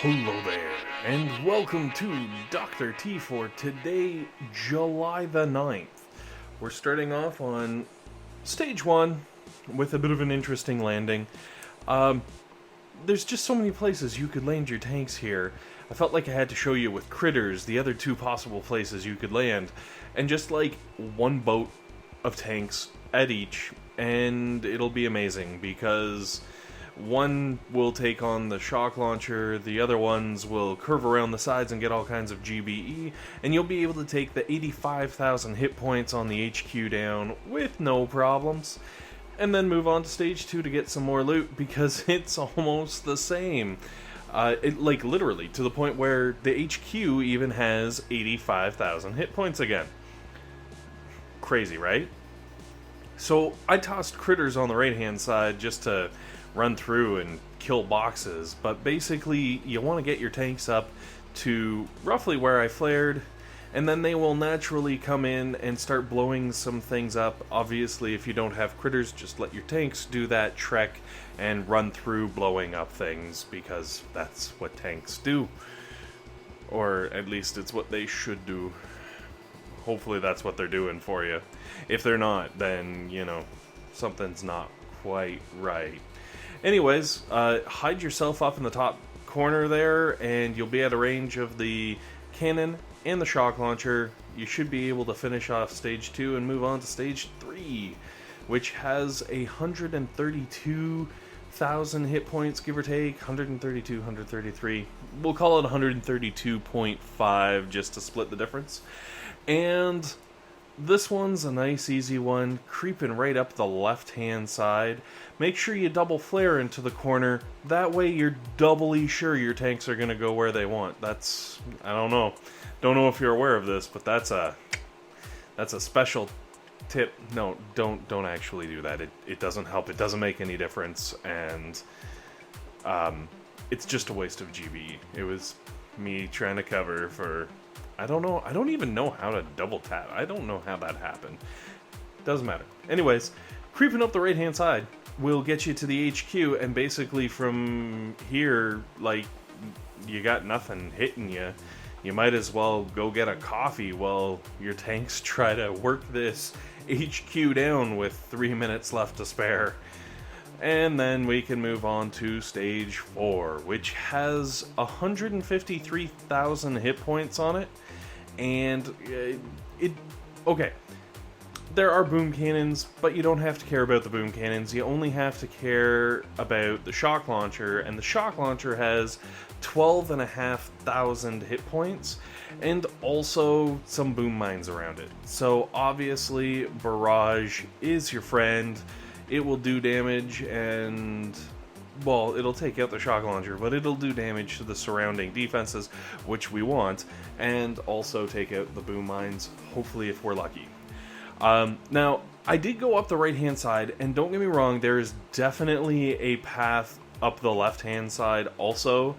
Hello there, and welcome to Dr. T for today, July the 9th. We're starting off on stage 1 with a bit of an interesting landing. There's just so many places you could land your tanks here. I felt like I had to show you with critters the other two possible places you could land, and just like one boat of tanks at each, and it'll be amazing because one will take on the shock launcher, the other ones will curve around the sides and get all kinds of GBE, and you'll be able to take the 85,000 hit points on the HQ down with no problems, and then move on to stage 2 to get some more loot, because it's almost the same. Like, literally, to the point where the HQ even has 85,000 hit points again. Crazy, right? So, I tossed critters on the right-hand side just to run through and kill boxes, but basically you want to get your tanks up to roughly where I flared, and then they will naturally come in and start blowing some things up. Obviously, if you don't have critters, just let your tanks do that trek and run through blowing up things, because that's what tanks do. Or at least it's what they should do. Hopefully that's what they're doing for you. If they're not, then, you know, something's not quite right. Anyways, hide yourself up in the top corner there, and you'll be at a range of the cannon and the shock launcher. You should be able to finish off stage 2 and move on to stage 3, which has 132,000 hit points, give or take. 132, 133. We'll call it 132.5 just to split the difference. And this one's a nice easy one, creeping right up the left-hand side. Make sure you double flare into the corner, that way you're doubly sure your tanks are going to go where they want. That's, I don't know if you're aware of this, but that's a special tip. No, don't actually do that. It doesn't help, it doesn't make any difference, and it's just a waste of GB. It was me trying to cover for, I don't even know how to double tap. I don't know how that happened. Doesn't matter. Anyways, creeping up the right-hand side will get you to the HQ, and basically from here, like, you got nothing hitting you. You might as well go get a coffee while your tanks try to work this HQ down with 3 minutes left to spare. And then we can move on to stage 4, which has 153,000 hit points on it. And okay, there are boom cannons, but you don't have to care about the boom cannons. You only have to care about the shock launcher, and the shock launcher has 12,500 hit points, and also some boom mines around it. So obviously, Barrage is your friend. It will do damage, and, well, it'll take out the shock launcher, but it'll do damage to the surrounding defenses, which we want, and also take out the boom mines, hopefully, if we're lucky. Now, I did go up the right-hand side, and don't get me wrong, there is definitely a path up the left-hand side also,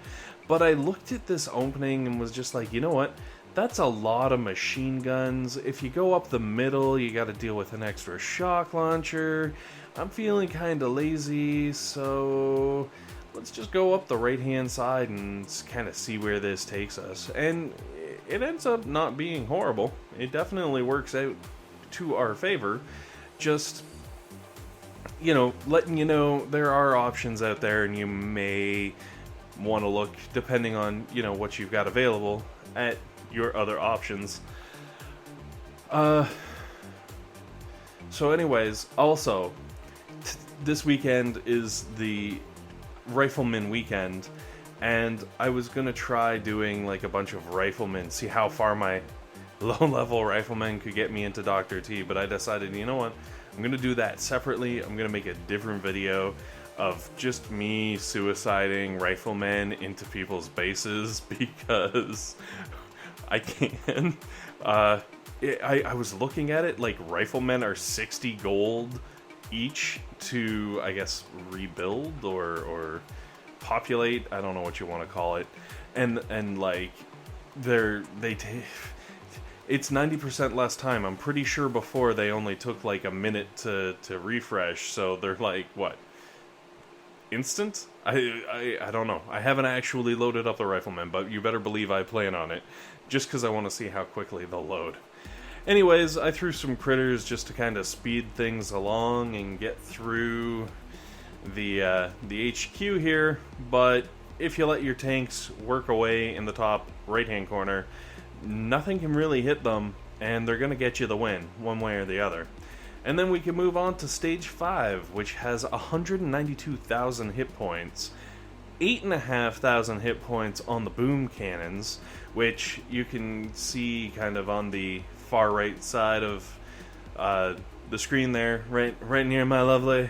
but I looked at this opening and was just like, you know what? That's a lot of machine guns. If you go up the middle, you got to deal with an extra shock launcher. I'm feeling kind of lazy, so let's just go up the right-hand side and kind of see where this takes us. And it ends up not being horrible. It definitely works out to our favor. Just, you know, letting you know there are options out there, and you may want to look, depending on, you know, what you've got available, at your other options. So anyways, also, this weekend is the Riflemen weekend, and I was gonna try doing like a bunch of Riflemen, see how far my low-level Riflemen could get me into Dr. T, but I decided, you know what, I'm gonna do that separately. I'm gonna make a different video of just me suiciding Riflemen into people's bases, because I can. I was looking at it, like, Riflemen are 60 gold each to, I guess, rebuild or populate. I don't know what you want to call it. And like, it's 90% less time. I'm pretty sure before they only took like a minute to refresh, so they're like, what, instant? I don't know. I haven't actually loaded up the Riflemen, but you better believe I plan on it, just because I want to see how quickly they'll load. Anyways, I threw some critters just to kind of speed things along and get through the HQ here, but if you let your tanks work away in the top right-hand corner, nothing can really hit them, and they're going to get you the win, one way or the other. And then we can move on to Stage 5, which has 192,000 hit points, 8,500 hit points on the boom cannons, which you can see kind of on the far right side of the screen there, right near my lovely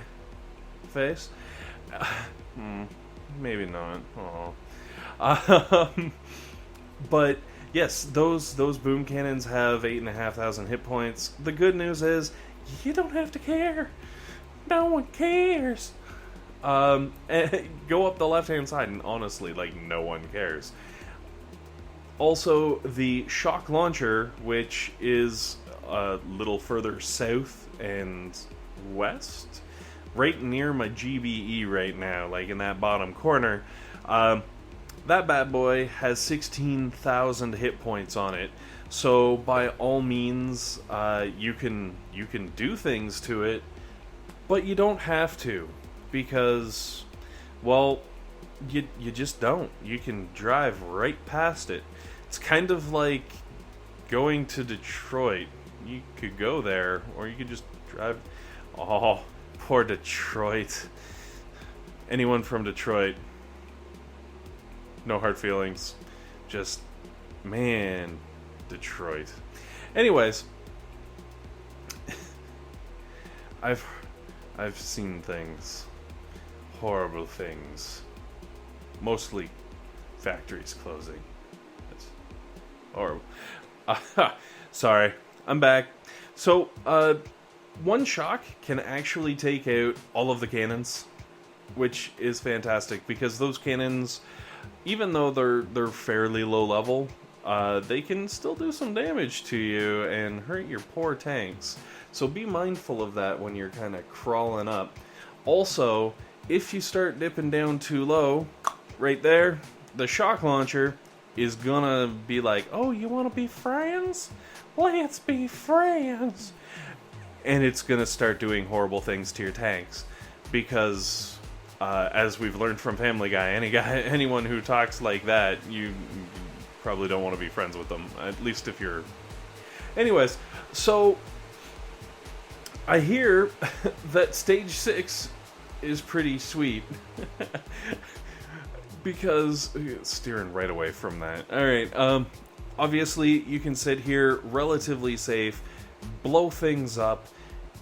face. Maybe not. But yes, those boom cannons have 8,500 hit points. The good news is you don't have to care. No one cares. And go up the left-hand side, and honestly, like, no one cares. Also, the shock launcher, which is a little further south and west, right near my GBE right now, like in that bottom corner, that bad boy has 16,000 hit points on it. So by all means, you can do things to it, but you don't have to, because, well, you just don't. You can drive right past it. It's kind of like going to Detroit. You could go there, or you could just drive. Oh, poor Detroit. Anyone from Detroit, no hard feelings. Just, man, Detroit. Anyways, I've seen things, horrible things, mostly factories closing. That's horrible. Sorry, I'm back. So, one shock can actually take out all of the cannons, which is fantastic, because those cannons, even though they're fairly low level, they can still do some damage to you and hurt your poor tanks. So be mindful of that when you're kind of crawling up. Also, if you start dipping down too low, right there, the shock launcher is gonna be like, oh, you want to be friends? Let's be friends. And it's gonna start doing horrible things to your tanks, because as we've learned from Family Guy, anyone who talks like that, you probably don't want to be friends with them, at least if you're... Anyways, so I hear that Stage 6 is pretty sweet. Because, steering right away from that. Alright, obviously you can sit here relatively safe, blow things up,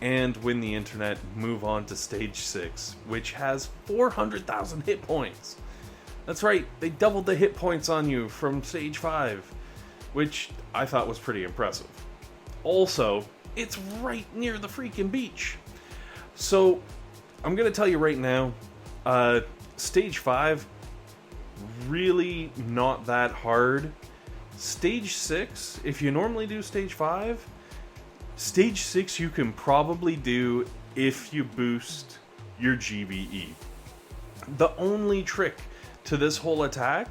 and win the internet, move on to Stage 6, which has 400,000 hit points. That's right, they doubled the hit points on you from Stage 5, which I thought was pretty impressive. Also, it's right near the freaking beach. So, I'm gonna tell you right now, Stage 5, really not that hard. Stage 6, if you normally do Stage 5, Stage 6 you can probably do if you boost your GBE. The only trick to this whole attack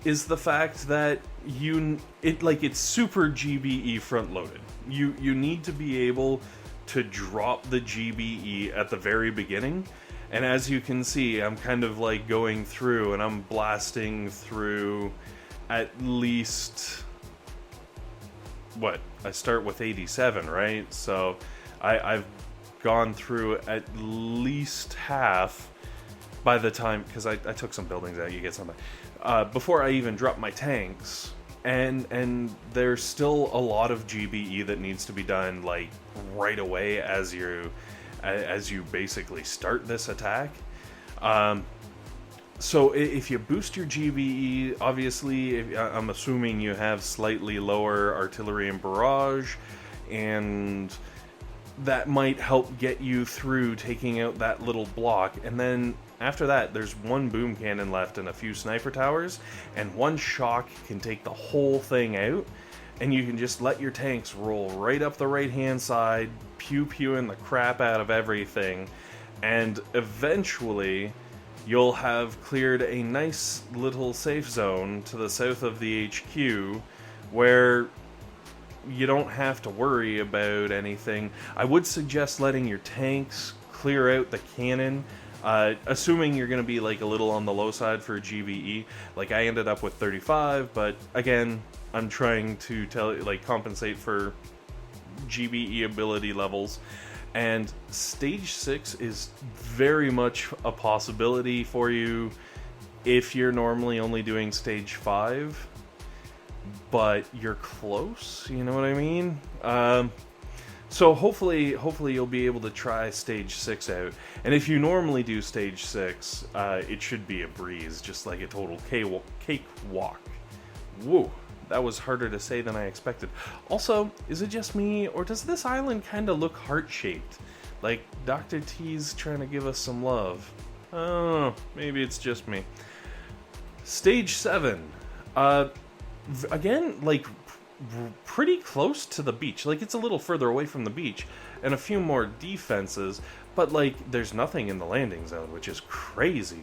is the fact that it's super GBE front loaded. You need to be able to drop the GBE at the very beginning, and as you can see, I'm kind of like going through and I'm blasting through at least, what, I start with 87, right? So I've gone through at least half by the time, because I took some buildings out, you get something, before I even drop my tanks, and there's still a lot of GBE that needs to be done, like, right away as you basically start this attack. So if you boost your GBE, obviously, I'm assuming you have slightly lower artillery and barrage, and that might help get you through taking out that little block. And then after that, there's one boom cannon left and a few sniper towers, and one shock can take the whole thing out, and you can just let your tanks roll right up the right-hand side, pew-pewing the crap out of everything, and eventually you'll have cleared a nice little safe zone to the south of the HQ where you don't have to worry about anything. I would suggest letting your tanks clear out the cannon, assuming you're going to be like a little on the low side for GVE. Like I ended up with 35, but again, I'm trying to compensate for GVE ability levels. And stage 6 is very much a possibility for you if you're normally only doing stage 5. But you're close, you know what I mean? So hopefully you'll be able to try stage 6 out. And if you normally do stage 6, it should be a breeze, just like a total cakewalk. Whoa, that was harder to say than I expected. Also, is it just me, or does this island kind of look heart-shaped? Like Dr. T's trying to give us some love. Oh, maybe it's just me. Stage 7. Again, like, pretty close to the beach. Like, it's a little further away from the beach, and a few more defenses, but, like, there's nothing in the landing zone, which is crazy.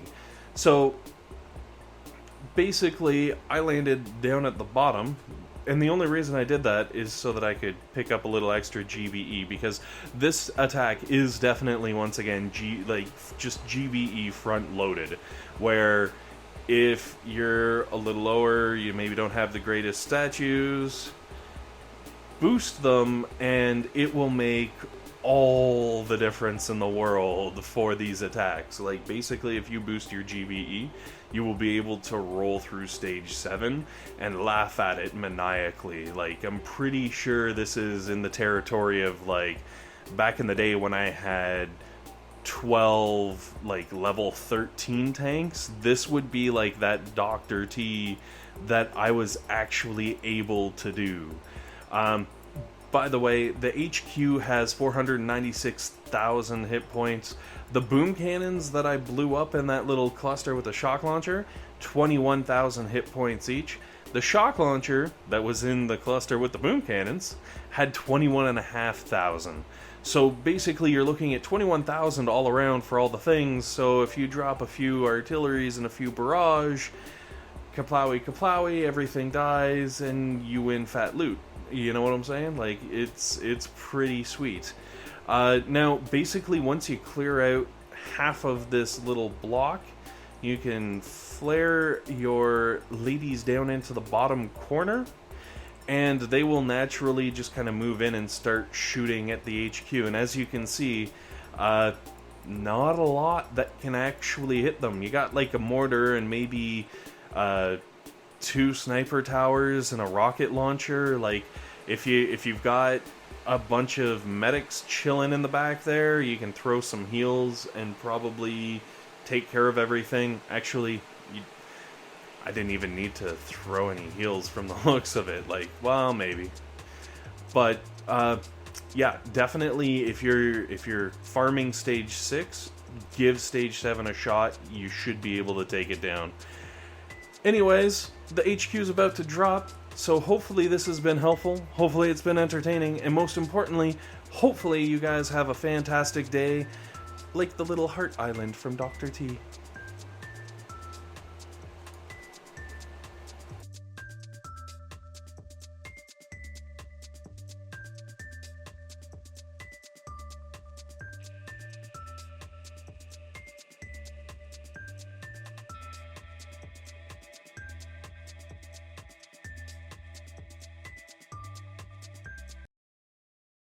So, basically, I landed down at the bottom, and the only reason I did that is so that I could pick up a little extra GVE, because this attack is definitely, once again, just GVE front-loaded, where if you're a little lower, you maybe don't have the greatest statues, boost them, and it will make all the difference in the world for these attacks. Like, basically, if you boost your GVE, you will be able to roll through stage 7 and laugh at it maniacally. Like, I'm pretty sure this is in the territory of, like, back in the day when I had 12 like level 13 tanks. This would be like that Dr. T that I was actually able to do. By the way, the HQ has 496,000 hit points. The boom cannons that I blew up in that little cluster with the shock launcher, 21,000 hit points each. The shock launcher that was in the cluster with the boom cannons had 21,500. So basically you're looking at 21,000 all around for all the things, so if you drop a few artilleries and a few barrage, kaplowy kaplowy, everything dies, and you win fat loot. You know what I'm saying? Like, it's pretty sweet. Now, basically, once you clear out half of this little block, you can flare your ladies down into the bottom corner, and they will naturally just kind of move in and start shooting at the HQ. And as you can see, not a lot that can actually hit them. You got like a mortar and maybe 2 sniper towers and a rocket launcher. Like, if you've got a bunch of medics chilling in the back there, you can throw some heals and probably take care of everything. Actually, I didn't even need to throw any heals from the looks of it. Like, well, maybe. But yeah, definitely if you're farming stage 6, give stage 7 a shot. You should be able to take it down. Anyways, the HQ is about to drop, so hopefully this has been helpful. Hopefully it's been entertaining, and most importantly, hopefully you guys have a fantastic day, like the little heart island from Dr. T.